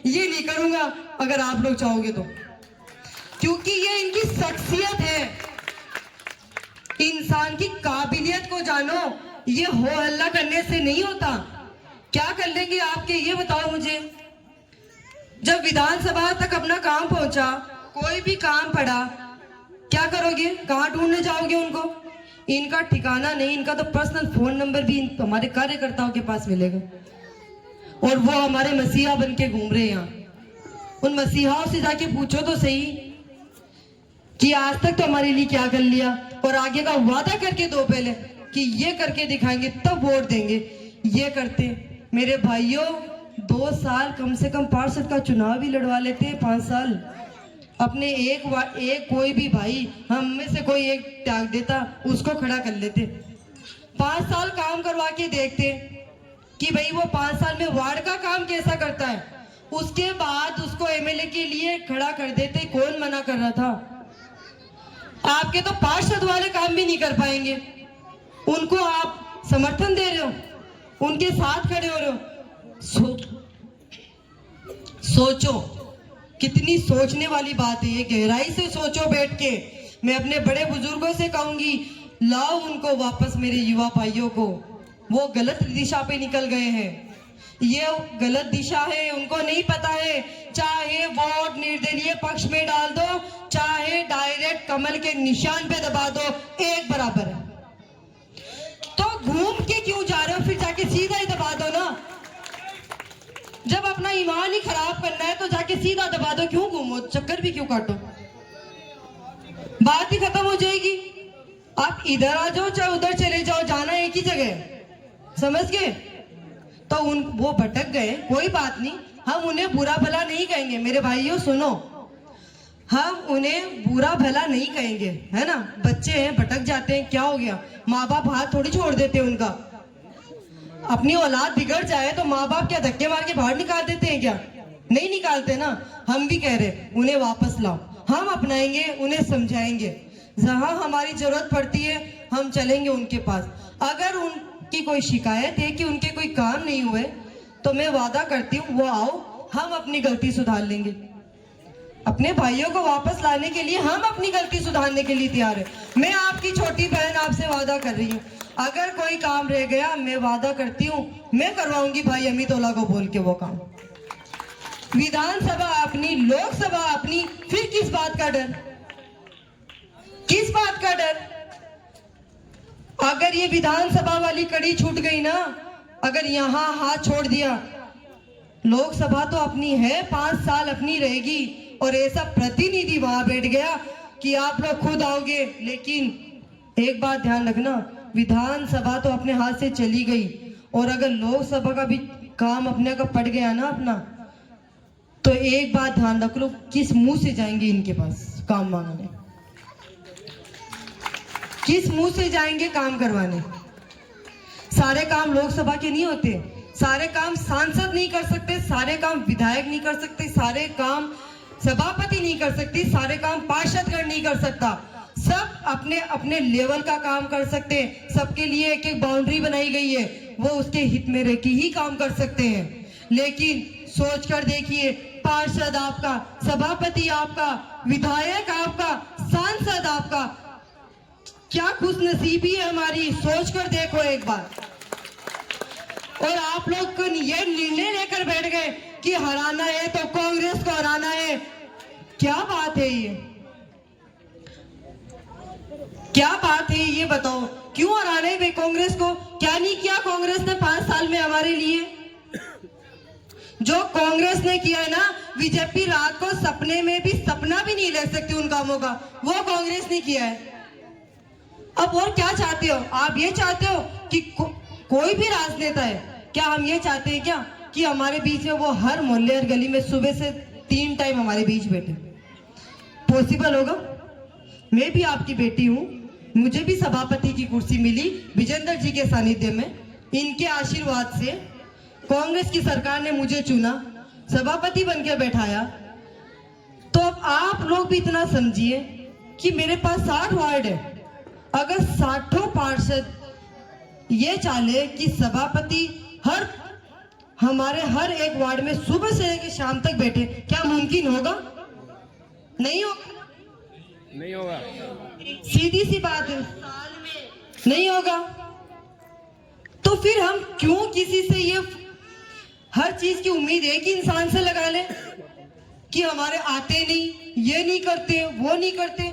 ये नहीं करूंगा अगर आप लोग चाहोगे तो, क्योंकि ये इनकी शख्सियत है। इंसान की काबिलियत को जानो, ये हो हल्ला करने से नहीं होता। क्या कर लेंगे आपके, ये बताओ मुझे। जब विधानसभा तक अपना काम पहुंचा, कोई भी काम पड़ा, क्या करोगे, कहाँ ढूंढने जाओगे उनको? इनका ठिकाना नहीं, इनका तो पर्सनल फोन नंबर भी हमारे कार्यकर्ताओं के पास मिलेगा, और वो हमारे मसीहा बन के घूम रहे हैं यहाँ। उन मसीहाओं से जाके पूछो तो सही कि आज तक तो हमारे लिए क्या कर लिया, और आगे का वादा करके दो पहले कि ये करके दिखाएंगे तब वोट देंगे। ये करते मेरे भाइयों, 2 साल कम से कम पार्षद का चुनाव भी लड़वा लेते हैं, 5 साल अपने एक कोई भी भाई हम में से कोई एक त्याग देता, उसको खड़ा कर लेते। 5 साल काम करवा के देखते कि भाई वो 5 साल में वार्ड का काम कैसा करता है, उसके बाद उसको एमएलए के लिए खड़ा कर देते। कौन मना कर रहा था? आपके तो पार्षद वाले काम भी नहीं कर पाएंगे, उनको आप समर्थन दे रहे हो, उनके साथ खड़े हो रहे हो। सोचो, कितनी सोचने वाली बात है ये, गहराई से सोचो बैठ के। मैं अपने बड़े बुजुर्गों से कहूंगी, लाओ उनको वापस, मेरे युवा भाइयों को। वो गलत दिशा पे निकल गए हैं, ये गलत दिशा है, उनको नहीं पता है। चाहे वोट निर्दलीय पक्ष में डाल दो, चाहे डायरेक्ट कमल के निशान पे दबा दो, एक बराबर है। तो घूम के क्यों जा रहे हो, फिर जाके सीधा ही दबा दो ना। जब अपना ईमान ही खराब करना है तो जाके सीधा दबा दो, क्यों घूमो, चक्कर भी क्यों काटो, बात ही खत्म हो जाएगी। आप इधर आ जाओ चाहे उधर चले जाओ, जाना एक ही जगह, समझ गए? तो वो भटक गए, कोई बात नहीं, हम उन्हें बुरा भला नहीं कहेंगे। मेरे भाइयों सुनो, हम उन्हें बुरा भला नहीं कहेंगे, है ना। बच्चे हैं, भटक जाते हैं, क्या हो गया, माँ बाप हाथ थोड़ी छोड़ देते हैं उनका। अपनी औलाद बिगड़ जाए तो माँ बाप क्या धक्के मार के बाहर निकाल देते हैं क्या? नहीं निकालते ना। हम भी कह रहे उन्हें वापस लाओ, हम अपनाएंगे, उन्हें समझाएंगे, जहां हमारी जरूरत पड़ती है हम चलेंगे उनके पास। अगर उनकी कोई शिकायत है कि उनके कोई काम नहीं हुए, तो मैं वादा करती हूँ वो आओ, हम अपनी गलती सुधार लेंगे। अपने भाइयों को वापस लाने के लिए हम अपनी गलती सुधारने के लिए तैयार है। मैं आपकी छोटी बहन आपसे वादा कर रही हूँ, अगर कोई काम रह गया, मैं वादा करती हूँ मैं करवाऊंगी भाई अमितोला को बोल के वो काम। विधानसभा अपनी, लोकसभा अपनी, फिर किस बात का डर, किस बात का डर? अगर ये विधानसभा वाली कड़ी छूट गई ना, अगर यहाँ हाथ छोड़ दिया, लोकसभा तो अपनी है, 5 साल अपनी रहेगी, और ऐसा प्रतिनिधि वहां बैठ गया कि आप लोग खुद आओगे। लेकिन एक बात ध्यान रखना, विधानसभा तो अपने हाथ से चली गई, और अगर लोकसभा का भी काम अपने का पड़ गया ना अपना, तो एक बात ध्यान रख लो, किस मुंह से जाएंगे इनके पास काम मांगने, किस मुंह से जाएंगे काम करवाने? सारे काम लोकसभा के नहीं होते, सारे काम सांसद नहीं कर सकते, सारे काम विधायक नहीं कर सकते, सारे काम सभापति नहीं कर सकती, सारे काम पार्षदगण नहीं कर सकता। सब अपने अपने लेवल का काम कर सकते हैं, सबके लिए एक एक बाउंड्री बनाई गई है, वो उसके हित में रह के ही काम कर सकते हैं। लेकिन सोच कर देखिए, पार्षद आपका, सभापति आपका, विधायक आपका, सांसद आपका, क्या खुशनसीबी है हमारी, सोच कर देखो एक बार। और आप लोग ये निर्णय लेकर बैठ गए कि हराना है तो कांग्रेस को हराना है। क्या बात है ये, क्या बात है ये बताओ, क्यों हराना है भाई कांग्रेस को? क्या नहीं किया कांग्रेस ने 5 साल में हमारे लिए? जो कांग्रेस ने किया है ना, बीजेपी रात को सपने में भी, सपना भी नहीं ले सकती उन कामों का, वो कांग्रेस ने किया है। अब और क्या चाहते हो आप? ये चाहते हो कि कोई भी राजनेता है, क्या हम ये चाहते हैं क्या कि हमारे बीच में वो हर मोहल्ले और गली में सुबह से 3 टाइम हमारे बीच बैठे? पॉसिबल होगा? मैं भी आपकी बेटी हूँ, मुझे भी सभापति की कुर्सी मिली विजेंद्र जी के सानिध्य में, इनके आशीर्वाद से कांग्रेस की सरकार ने मुझे चुना, सभापति बनकर बैठाया। तो अब आप लोग भी इतना समझिए कि मेरे पास 60 वार्ड है, अगर 60 पार्षद ये चाहे कि सभापति हमारे हर एक वार्ड में सुबह से लेकर शाम तक बैठे, क्या मुमकिन होगा? नहीं होगा, नहीं होगा। सीधी सी बात है, नहीं होगा। तो फिर हम क्यों किसी से ये हर चीज की उम्मीद एक ही इंसान से लगा ले कि हमारे आते नहीं, ये नहीं करते, वो नहीं करते।